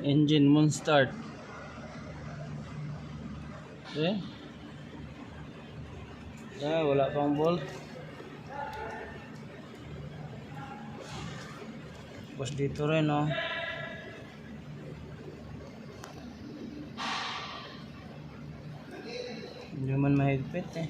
Engine moon start. Okay. Wala pang bolt. Tapos dito rin, oh. Hindi man mahigpit, eh.